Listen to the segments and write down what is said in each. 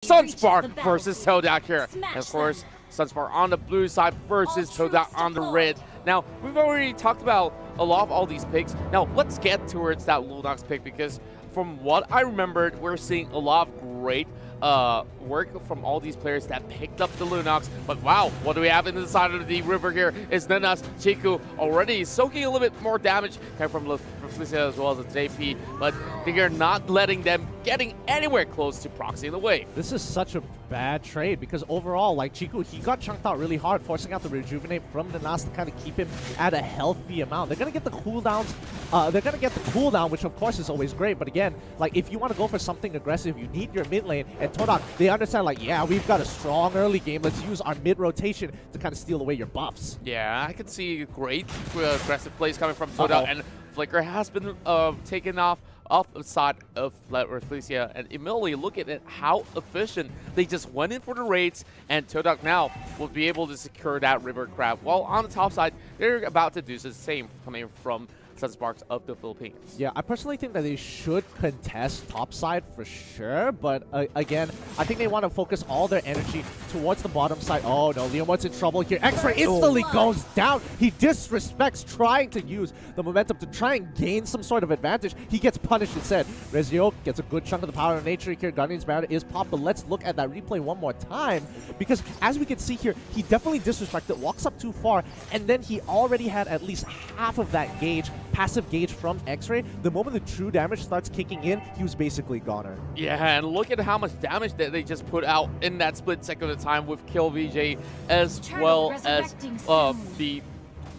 SUNSPARKS versus TODAK here. And of course, SUNSPARKS on the blue side versus TODAK on the red. Now, we've already talked about a lot of all these picks. Now, let's get towards that Lunox pick, because from what I remembered, we're seeing a lot of great work from all these players that picked up the Lunox. But wow, what do we have in the side of the river here? Is Nenas Chiku already soaking a little bit more damage coming from Felicia as well as the JP, but they are not letting them getting anywhere close to proxying the wave. This is such a bad trade because overall, like Chiku, he got chunked out really hard, forcing out the rejuvenate from Nenas to kind of keep him at a healthy amount. They're gonna get the cooldowns. They're gonna get the cooldown, which of course is always great. But again, like if you want to go for something aggressive, you need your mid lane. And TODAK, they understand like, yeah, we've got a strong early game. Let's use our mid rotation to kind of steal away your buffs. Yeah, I can see great aggressive plays coming from TODAK, and Flicker has been taken off the side of Felicia, and immediately look at it, how efficient they just went in for the raids, and TODAK now will be able to secure that river crab. While on the top side, they're about to do the same coming from SUNSPARKS of the Philippines. Yeah, I personally think that they should contest topside for sure, but again, I think they want to focus all their energy towards the bottom side. Oh no, Leon's in trouble here. X-Ray instantly goes down. He disrespects trying to use the momentum to try and gain some sort of advantage. He gets punished instead. Rezio gets a good chunk of the power of nature here. Guardian's Banner is popped, but let's look at that replay one more time, because as we can see here, he definitely disrespected, walks up too far, and then he already had at least half of that gauge, passive gauge from X-Ray. The moment the true damage starts kicking in, he was basically goner. Yeah, and look at how much damage that they just put out in that split second of time with Kill VJ, as well as the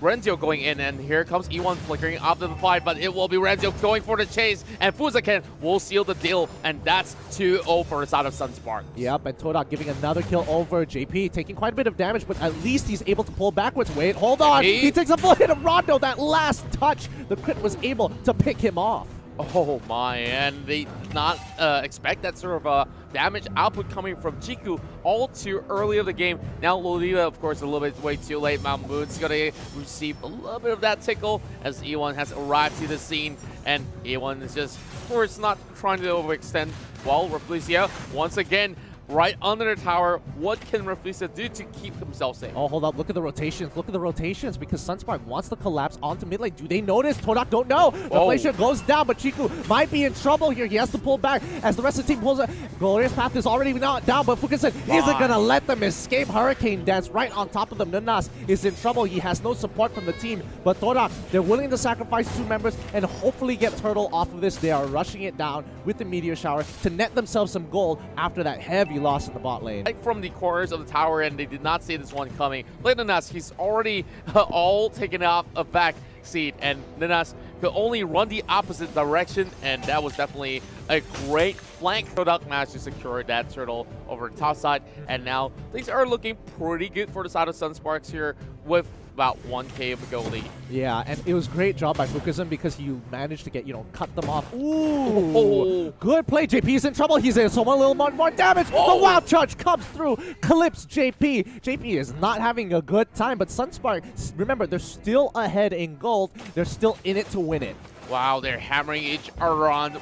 Renzio going in, and here comes E1 flickering off to the fight, but it will be Renzio going for the chase, and Fuzaken will seal the deal, and that's 2-0 for the side of SUNSPARKS. Yep, and TODAK giving another kill over JP, taking quite a bit of damage, but at least he's able to pull backwards. Wait, hold on! He takes a full hit of Rondo. That last touch, the crit was able to pick him off. Oh my, and they did not expect that sort of damage output coming from Chiku all too early of the game. Now Lolita, of course, a little bit way too late. Mount Moon's going to receive a little bit of that tickle as E1 has arrived to the scene, and E1 is just, of course, not trying to overextend. While Rafflesia, once again, right under the tower. What can Rafflesia do to keep themselves safe? Oh, hold up. Look at the rotations. Look at the rotations, because SUNSPARKS wants to collapse onto mid lane. Do they notice? TODAK don't know. Rafflesia goes down, but Chiku might be in trouble here. He has to pull back as the rest of the team pulls it. Glorious Path is already not down, but Fukusen isn't going to let them escape. Hurricane Dance right on top of them. Nenas is in trouble. He has no support from the team, but TODAK, they're willing to sacrifice 2 members and hopefully get Turtle off of this. They are rushing it down with the Meteor Shower to net themselves some gold after that heavy loss in the bot lane. Like from the corners of the tower, and they did not see this one coming. Look at Nenas, he's already all taken off a back seat, and Nenas could only run the opposite direction, and that was definitely a great flank. TODAK managed to secure that turtle over the top side, and now things are looking pretty good for the side of SUNSPARKS here with about 1k of a goal lead. Yeah, and it was great job by Fukusen because he managed to get, cut them off. Ooh, good play. JP's in trouble. He's in so a little more damage. The wild charge comes through, clips JP. JP is not having a good time, but SUNSPARKS, remember, they're still ahead in gold. They're still in it to win it. Wow, they're hammering each other on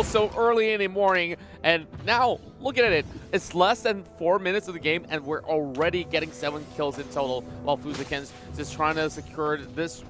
so early in the morning, and now look at it. It's less than 4 minutes of the game, and we're already getting 7 kills in total, while Fuzaken's just trying to secure this.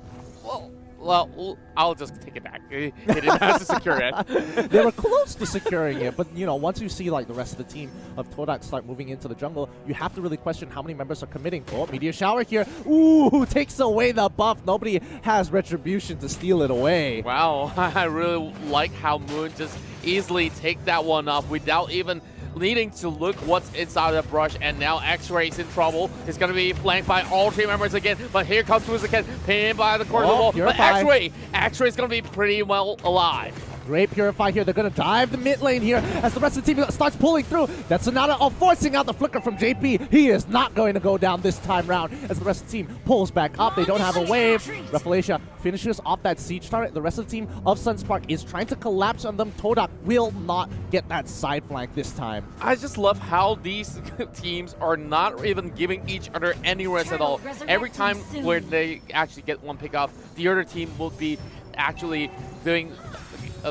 Well, I'll just take it back. He didn't have to secure it. They were close to securing it, but once you see like the rest of the team of TODAK start moving into the jungle, you have to really question how many members are committing. Oh, Meteor Shower here. Ooh, takes away the buff. Nobody has retribution to steal it away. Wow, I really like how Moon just easily take that one off without even needing to look what's inside the brush, and now X-Ray's in trouble. He's going to be flanked by all 3 members again, but here comes Fuzaken, pinned by the corner of the wall. But X-Ray's going to be pretty well alive. Great Purify here. They're going to dive the mid lane here as the rest of the team starts pulling through. That's Sonata forcing out the flicker from JP. He is not going to go down this time round as the rest of the team pulls back up. They don't have a wave. Rafflesia finishes off that siege turret. The rest of the team of SUNSPARKS is trying to collapse on them. TODAK will not get that side flank this time. I just love how these teams are not even giving each other any rest at all. Every time where they actually get one pick off, the other team will be actually doing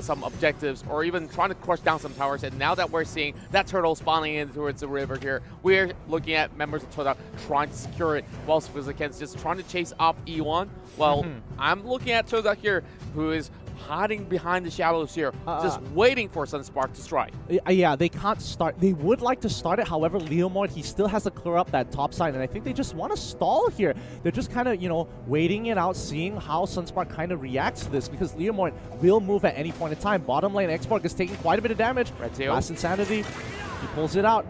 some objectives or even trying to crush down some towers. And now that we're seeing that turtle spawning in towards the river here, we're looking at members of TODAK trying to secure it, whilst Fuziken's just trying to chase off E1. Well, I'm looking at TODAK here, who is hiding behind the shadows here, just waiting for SUNSPARKS to strike. Yeah, they can't start. They would like to start it. However, Leomord, he still has to clear up that top side, and I think they just want to stall here. They're just kind of, you know, waiting it out, seeing how SUNSPARKS kind of reacts to this, because Leomord will move at any point in time. Bottom lane, Xborg is taking quite a bit of damage. Last Insanity, he pulls it out.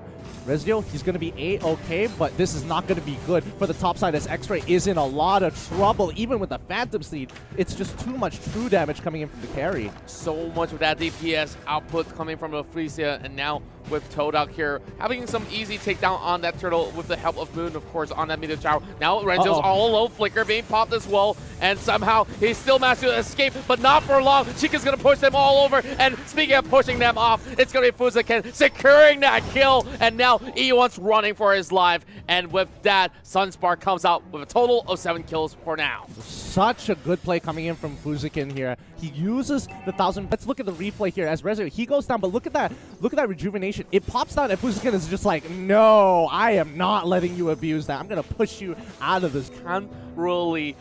Rezio, he's going to be A-okay, but this is not going to be good for the top side as X-Ray is in a lot of trouble. Even with the Phantom Seed, it's just too much true damage coming in from the carry. So much of that DPS output coming from the Frisia, and now with TODAK here, having some easy takedown on that turtle with the help of Moon, of course, on that meter tower. Now Renzo's all alone, Flicker being popped as well, and somehow he still managed to escape, but not for long. Chica's going to push them all over, and speaking of pushing them off, it's going to be Fuziken securing that kill, and now E1's running for his life, and with that, SUNSPARKS comes out with a total of 7 kills for now. Such a good play coming in from Fuziken here. He uses the 1000. Let's look at the replay here as Rezio, he goes down, but look at that rejuvenation. It pops down, and Fuziken is just like, no, I am not letting you abuse that. I'm going to push you out of this. Can't really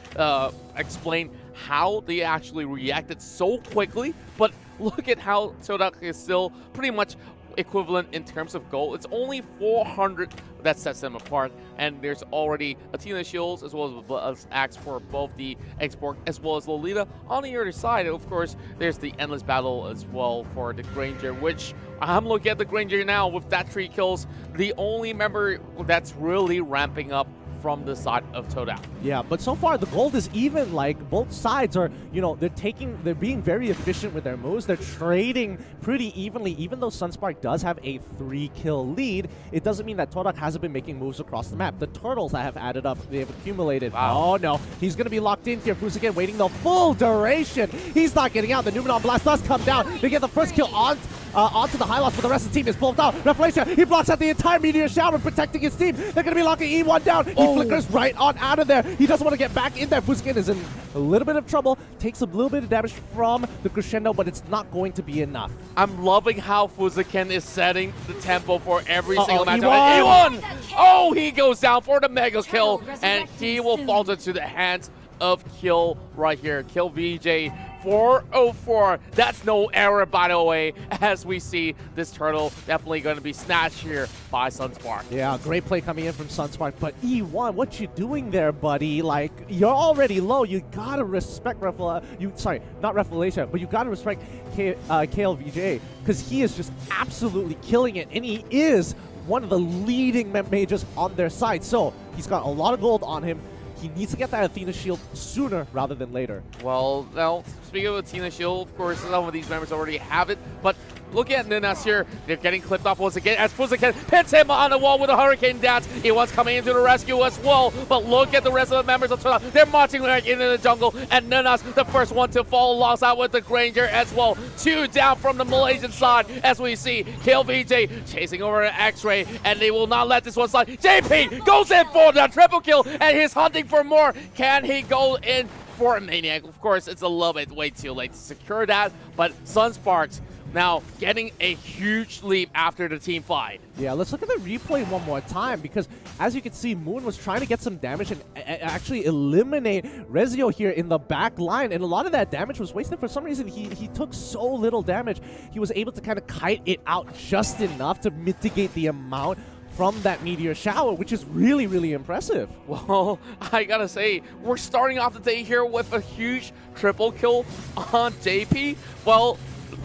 explain how they actually reacted so quickly, but look at how TODAK is still pretty much equivalent in terms of gold. It's only 400 that sets them apart, and there's already Athena shields as well as axe for both the Xborg as well as Lolita. On the other side, of course, there's the endless battle as well for the Granger, which I'm looking at the Granger now with that 3 kills, the only member that's really ramping up from the side of TODAK. Yeah, but so far the gold is even. Like, both sides are, you know, they're being very efficient with their moves. They're trading pretty evenly. Even though SUNSPARKS does have a 3-kill lead, it doesn't mean that TODAK hasn't been making moves across the map. The turtles that have added up, they have accumulated. Wow. Oh no, he's gonna be locked in here. Fuziken waiting the full duration. He's not getting out. The Numenon Blast does come down. They get the first kill onto the Hylos, but the rest of the team is pulled out. Revelation, he blocks out the entire Meteor Shower, protecting his team. They're going to be locking E1 down. He flickers right on out of there. He doesn't want to get back in there. Fuziken is in a little bit of trouble, takes a little bit of damage from the Crescendo, but it's not going to be enough. I'm loving how Fuziken is setting the tempo for every single match. E1! Oh, he goes down for the mega kill, and he will fall into the hands of Kill right here. Kill VJ 404. That's no error, by the way, as we see this turtle definitely going to be snatched here by SUNSPARKS. Yeah, great play coming in from SUNSPARKS, but E1, what you doing there, buddy? Like, you're already low. You gotta respect not Revelation, but you gotta respect KLVJ, because he is just absolutely killing it, and he is one of the leading mages on their side. So he's got a lot of gold on him. He needs to get that Athena shield sooner rather than later. Well, now, speaking of Athena shield, of course, some of these members already have it, but look at Ninas here. They're getting clipped off once again as Fuziken pins him on the wall with a hurricane dance. He wants coming into the rescue as well, but look at the rest of the members of TODAK. They're marching right into the jungle, and Ninas, the first one to fall alongside with the Granger as well. 2 down from the Malaysian side as we see KLVJ chasing over an X-Ray, and they will not let this one slide. JP goes in for the triple kill, and he's hunting for more. Can he go in for a Maniac? Of course, it's a little bit way too late to secure that, but SUNSPARKS now getting a huge leap after the team fight. Yeah, let's look at the replay one more time, because as you can see, Moon was trying to get some damage and actually eliminate Rezio here in the back line, and a lot of that damage was wasted. For some reason, he took so little damage. He was able to kind of kite it out just enough to mitigate the amount from that Meteor Shower, which is really, really impressive. Well, I gotta say, we're starting off the day here with a huge triple kill on JP. Well,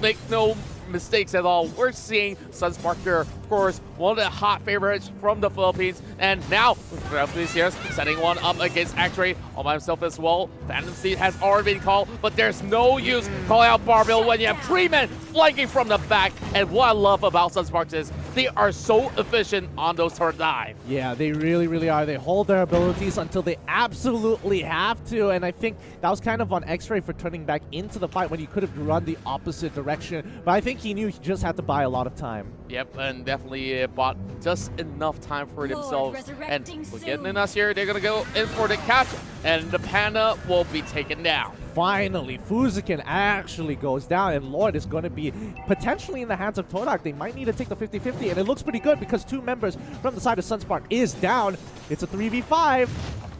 make no mistakes at all. We're seeing SUNSPARKS here, of course, one of the hot favorites from the Philippines, and now Felicia's setting one up against X-Ray all by himself as well. Phantom Seed has already been called, but there's no use calling out Barbell when you have 3 men flanking from the back. And what I love about SUNSPARKS is they are so efficient on those turret dive. Yeah, they really, really are. They hold their abilities until they absolutely have to, and I think that was kind of on X-Ray for turning back into the fight when he could have run the opposite direction, but I think he knew he just had to buy a lot of time. Yep, and definitely bought just enough time for themselves. And we're getting in us here. They're going to go in for the catch, and the Panda will be taken down. Finally, Fuziken actually goes down, and Lord is going to be potentially in the hands of TODAK. They might need to take the 50-50, and it looks pretty good because 2 members from the side of SUNSPARK is down. It's a 3v5.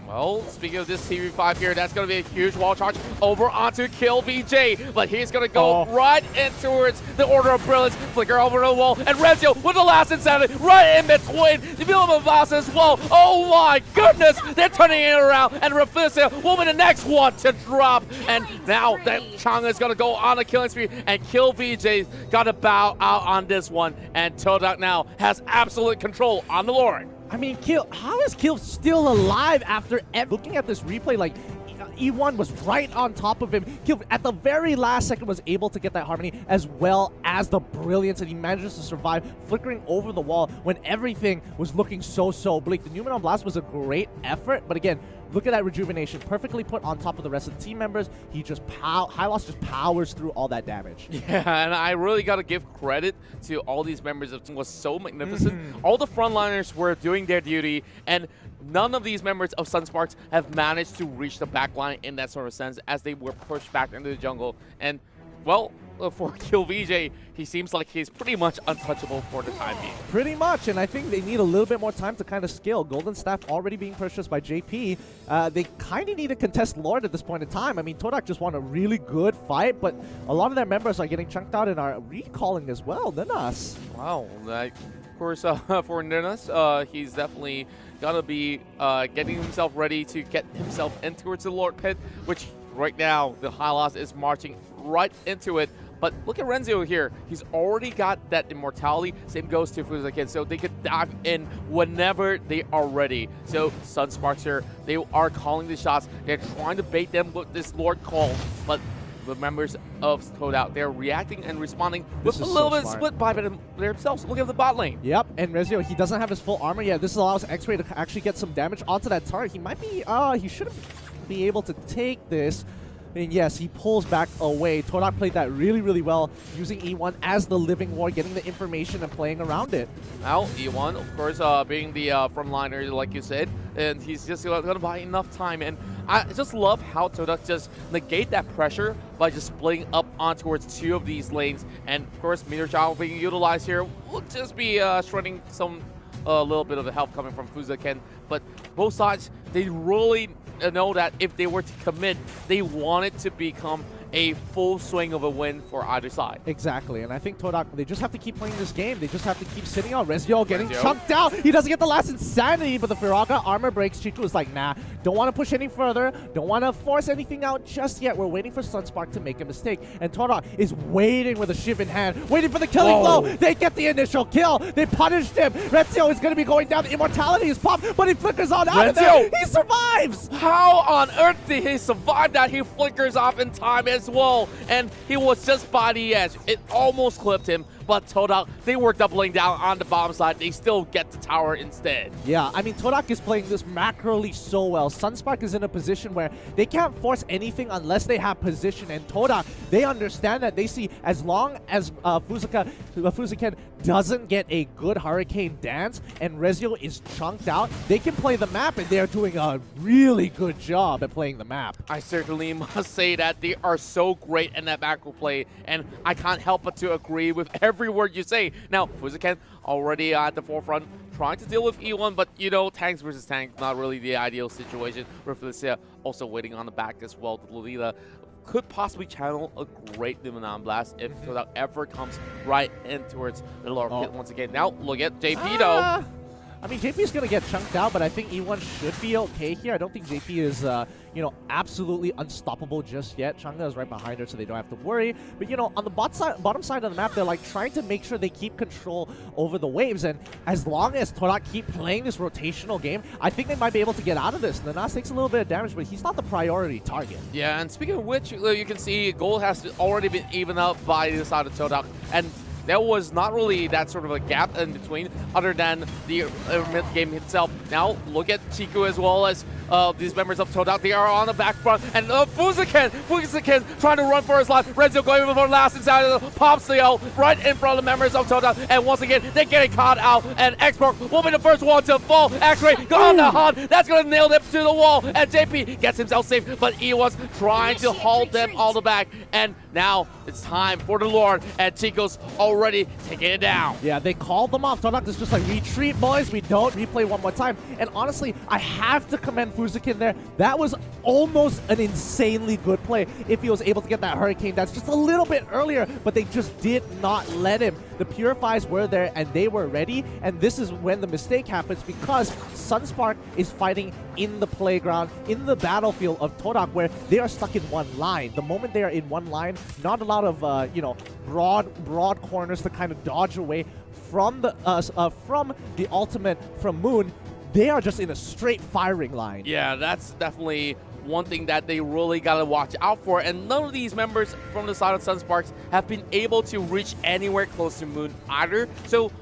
Well, speaking of this TV5 here, that's going to be a huge wall charge over onto Kill VJ. But he's going to go right in towards the Order of Brilliance. Flicker over the wall. And Rezio with the last insanity right in between. The Villamavasa as well. Oh my goodness. They're turning it around. And Reflesia will be the next one to drop. And now that Chang'e is going to go on a killing spree. And Kill VJ's got to bow out on this one. And TODAK now has absolute control on the Lord. I mean, how is Kill still alive after looking at this replay? Like, E1 was right on top of him. Kill at the very last second was able to get that harmony as well as the brilliance, and he manages to survive, flickering over the wall when everything was looking so bleak. The Numenon Blast was a great effort, but again, look at that rejuvenation, perfectly put on top of the rest of the team members. He just Hylos just powers through all that damage. Yeah, and I really got to give credit to all these members. It was so magnificent. All the frontliners were doing their duty, and none of these members of SUNSPARKS have managed to reach the backline in that sort of sense as they were pushed back into the jungle. And, well, for Kill VJ, he seems like he's pretty much untouchable for the time being. Pretty much, and I think they need a little bit more time to kind of scale. Golden Staff already being purchased by JP. They kind of need to contest Lord at this point in time. I mean, TODAK just won a really good fight, but a lot of their members are getting chunked out and are recalling as well. Ninas. Wow, of course, for Ninas, he's definitely gonna be getting himself ready to get himself in towards the Lord Pit, which right now the Hylos is marching right into it. But look at Renzo here. He's already got that immortality. Same goes to Fuziken, so they could dive in whenever they are ready. So SUNSPARKS here, they are calling the shots. They're trying to bait them with this Lord call, but the members of TODAK, they're reacting and responding with a little bit split by themselves. Look at the bot lane. Yep, and Rezio, he doesn't have his full armor yet. This allows X-Ray to actually get some damage onto that turret. He might be, he shouldn't be able to take this. And yes, he pulls back away. TODAK played that really well, using E1 as the living ward, getting the information and playing around it. Now, E1, of course, being the frontliner, like you said, and he's just going to buy enough time. And I just love how TODAK just negate that pressure by just splitting up on towards 2 of these lanes. And, of course, Meteor Child being utilized here will just be shredding some little bit of the help coming from Fuziken. But both sides, they really know that if they were to commit, they want it to become a full swing of a win for either side. Exactly, and I think TODAK, they just have to keep playing this game. They just have to keep sitting on. Rezio getting chunked out. He doesn't get the last insanity, but the Firaga armor breaks. Chiku is like, nah, don't want to push any further. Don't want to force anything out just yet. We're waiting for SUNSPARK to make a mistake. And TODAK is waiting with a shiv in hand, waiting for the killing blow. They get the initial kill. They punished him. Rezio is going to be going down. The immortality is popped, but he flickers on out of there. He survives. How on earth did he survive that? He flickers off in time as well, and he was just by the edge. It almost clipped him, but TODAK, they were doubling down on the bottom side. They still get the tower instead. Yeah, I mean, TODAK is playing this macroly so well. SUNSPARK is in a position where they can't force anything unless they have position, and TODAK, they understand that. They see as long as Fuziken doesn't get a good Hurricane dance and Rezio is chunked out, they can play the map, and they're doing a really good job at playing the map. I certainly must say that they are so great in that macro play, and I can't help but to agree with every word you say. Now, Fuziken already at the forefront, trying to deal with E1, but you know, tanks versus tanks, not really the ideal situation. Reflesia also waiting on the back as well. Lolita could possibly channel a great Numenon Blast if TODAK ever comes right in towards the lower pit once again. Now, look at JP though. I mean, JP is going to get chunked out, but I think E1 should be okay here. I don't think JP is, you know, absolutely unstoppable just yet. Chang'e is right behind her, so they don't have to worry. But, you know, on the bottom side of the map, they're, like, trying to make sure they keep control over the waves. And as long as TODAK keep playing this rotational game, I think they might be able to get out of this. Ninas takes a little bit of damage, but he's not the priority target. Yeah, and speaking of which, you can see gold has already been evened up by the side of TODAK. And there was not really that sort of a gap in between other than the mid-game itself. Now, look at Chiku as well as these members of TODAK. They are on the back front, and Fuziken trying to run for his life. Rezio going for last inside of the pops the L right in front of the members of TODAK, and once again, they're getting caught out, and Xborg will be the first one to fall. X-Ray on the hunt, that's going to nail them to the wall, and JP gets himself safe, but E1's trying to hold them all the back, and now it's time for the Lord, and Chico's already taking it down. Yeah, they called them off. TODAK is just like, retreat, boys. We don't replay one more time. And honestly, I have to commend Fuziken there. That was almost an insanely good play if he was able to get that Hurricane Dance just a little bit earlier, but they just did not let him. The Purifies were there, and they were ready, and this is when the mistake happens because SUNSPARK is fighting in the playground, in the battlefield of TODAK, where they are stuck in one line. The moment they are in one line, not a lot of, broad corners to kind of dodge away from the ultimate from Moon. They are just in a straight firing line. Yeah, that's definitely one thing that they really got to watch out for, and none of these members from the side of SUNSPARKS have been able to reach anywhere close to Moon either. So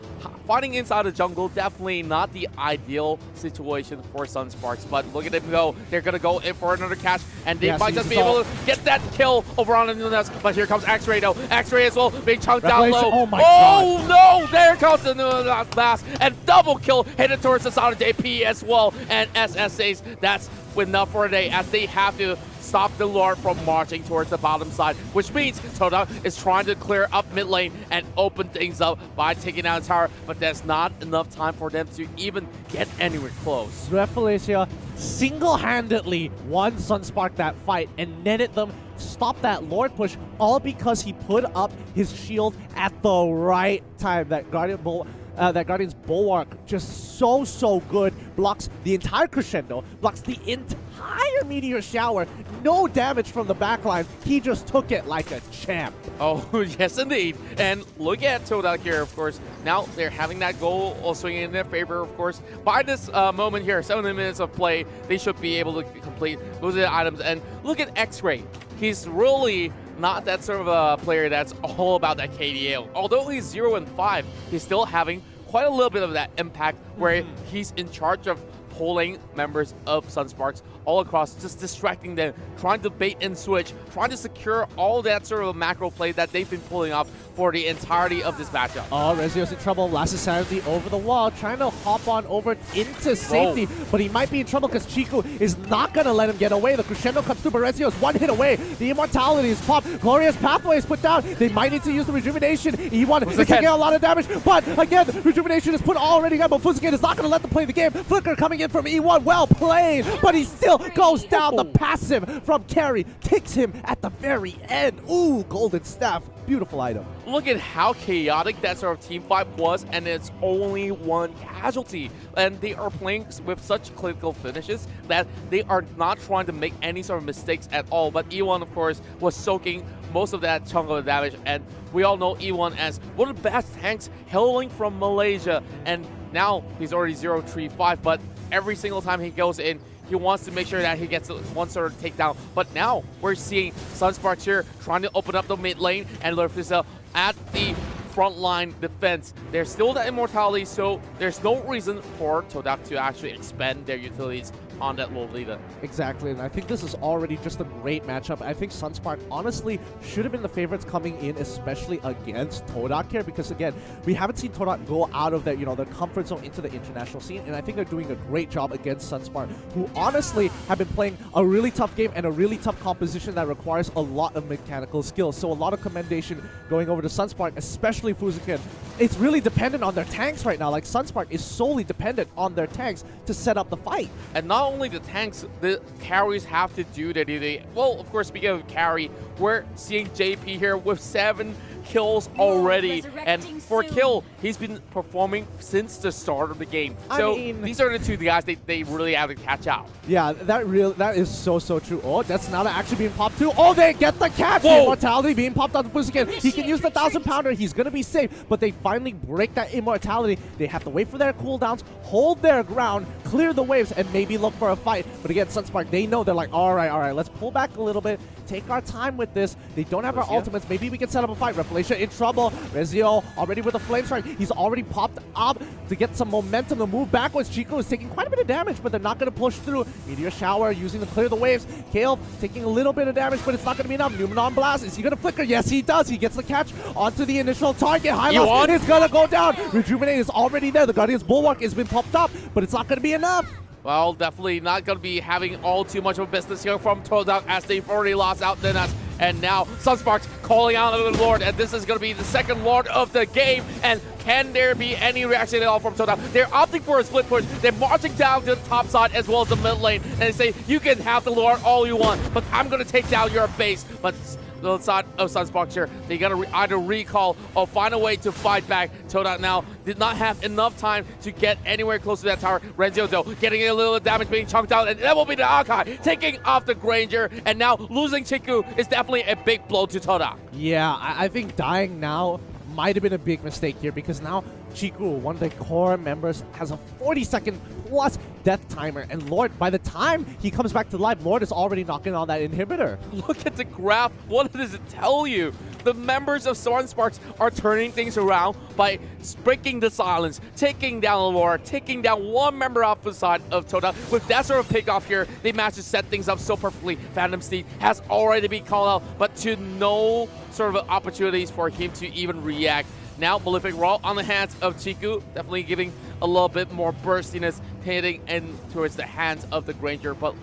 fighting inside the jungle, definitely not the ideal situation for SUNSPARKS, but look at them go. They're going to go in for another catch, and they might just be able to get that kill over on the Nunes, but here comes X-Ray though. X-Ray as well, being chunked down low. Oh my God. No, there comes the last, and double kill headed towards the side of JP as well, and SS says that's enough for a day as they have to stop the Lord from marching towards the bottom side, which means TODAK is trying to clear up mid lane and open things up by taking out a tower, but there's not enough time for them to even get anywhere close. Refalacia single-handedly won SUNSPARK that fight and netted them, stopped that Lord push, all because he put up his shield at the right time. That Guardian's Bulwark just so good. Blocks the entire crescendo, blocks the entire meteor shower. No damage from the backline. He just took it like a champ. Oh, yes, indeed. And look at TODAK here, of course. Now they're having that goal swinging in their favor, of course. By this moment here, 7 minutes of play, they should be able to complete those items. And look at X-Ray. He's really not that sort of a player that's all about that KDA. Although he's 0-5, he's still having quite a little bit of that impact where he's in charge of pulling members of SUNSPARKS all across, just distracting them, trying to bait and switch, trying to secure all that sort of macro play that they've been pulling off for the entirety of this matchup. Oh, Rezio's in trouble. Last Insanity over the wall, trying to hop on over into safety, but he might be in trouble because Chiku is not going to let him get away. The crescendo comes through, but Rezio's one hit away. The immortality is popped. Glorious Pathway is put down. They might need to use the rejuvenation. E1 is taking a lot of damage, but again, rejuvenation is put already down, but Fuziken is not going to let them play the game. Flicker coming in from E1, well played, but he still goes down. The passive from Carry takes him at the very end. Ooh, Golden Staff. Beautiful item. Look at how chaotic that sort of team fight was, and it's only one casualty. And they are playing with such clinical finishes that they are not trying to make any sort of mistakes at all. But E1, of course, was soaking most of that chunk of the damage, and we all know E1 as one of the best tanks hailing from Malaysia. And now he's already 0-3-5, but every single time he goes in, he wants to make sure that he gets one sort of takedown. But now we're seeing SUNSPARKS here trying to open up the mid lane, and Lurfisa at the frontline defense. There's still that immortality, so there's no reason for TODAK to actually expend their utilities on that low leader. Exactly, and I think this is already just a great matchup. I think SUNSPARK honestly should have been the favorites coming in, especially against TODAK here, because again, we haven't seen TODAK go out of their, their comfort zone into the international scene, and I think they're doing a great job against SUNSPARK, who honestly have been playing a really tough game and a really tough composition that requires a lot of mechanical skills. So a lot of commendation going over to SUNSPARK, especially Fuziken. It's really dependent on their tanks right now. Like, SUNSPARK is solely dependent on their tanks to set up the fight. And not only the tanks, the carries have to do their duty. Well, of course, speaking of carry, we're seeing JP here with 7 kills already, and for Kill, he's been performing since the start of the game. So these are the two guys they really have to catch out. Yeah, that is so true. Oh, that's now actually being popped too. Oh, they get the catch. The immortality being popped on the Fuziken. He can use the 1000-pounder. He's gonna be safe, but they finally break that immortality. They have to wait for their cooldowns, hold their ground, clear the waves, and maybe look for a fight. But again, SUNSPARK, they know, they're like, all right, let's pull back a little bit, take our time with this. They don't have our ultimates. Maybe we can set up a fight. Felicia in trouble. Rezio already with a flame strike. He's already popped up to get some momentum to move backwards. Chico is taking quite a bit of damage, but they're not going to push through. Meteor Shower using to clear the waves. Kale taking a little bit of damage, but it's not going to be enough. Numenon Blast, is he going to flicker? Yes, he does. He gets the catch onto the initial target. Hylos is going to go down. Rejuvenate is already there. The Guardian's Bulwark has been popped up, but it's not going to be enough. Well, definitely not going to be having all too much of a business here from TODAK as they've already lost out Ninas. And now SUNSPARKS calling out the Lord, and this is going to be the second Lord of the game. And can there be any reaction at all from TODAK? They're opting for a split push. They're marching down to the top side as well as the mid lane. And they say, you can have the Lord all you want, but I'm going to take down your base. But the side of SUNSPARKS here, they got to either recall or find a way to fight back. TODAK now did not have enough time to get anywhere close to that tower. Renzio though getting a little damage, being chunked out, and that will be the Akai taking off the Granger, and now losing Chiku is definitely a big blow to TODAK. Yeah, I think dying now might have been a big mistake here, because now Chiku, one of the core members, has a 40-second plus death timer, and Lord, by the time he comes back to life, Lord is already knocking on that inhibitor. Look at the graph. What does it tell you? The members of SUNSPARKS are turning things around by breaking the silence, taking down the Lord, taking down one member off the side of TODAK. With that sort of pickoff here, they managed to set things up so perfectly. Phantom Steed has already been called out, but to no sort of opportunities for him to even react. Now, Malefic Raw on the hands of Chiku, definitely giving a little bit more burstiness, hitting in towards the hands of the Granger, but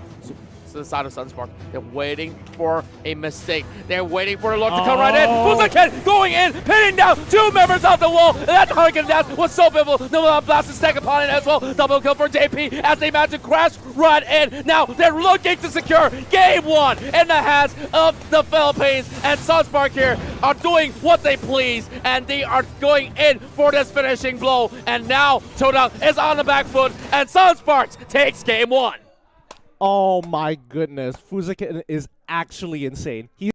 to the side of SUNSPARKS, they're waiting for a mistake. They're waiting for the Lord to come right in. Fuzaken going in, pinning down two members of the wall, and that Hurricane Dash was so pivotal. No blast to stack upon it as well. Double kill for JP as they manage to crash right in. Now they're looking to secure game one in the hands of the Philippines, and SUNSPARKS here are doing what they please, and they are going in for this finishing blow. And now TODAK is on the back foot, and SUNSPARKS takes game one. Oh my goodness, Fuzaken is actually insane.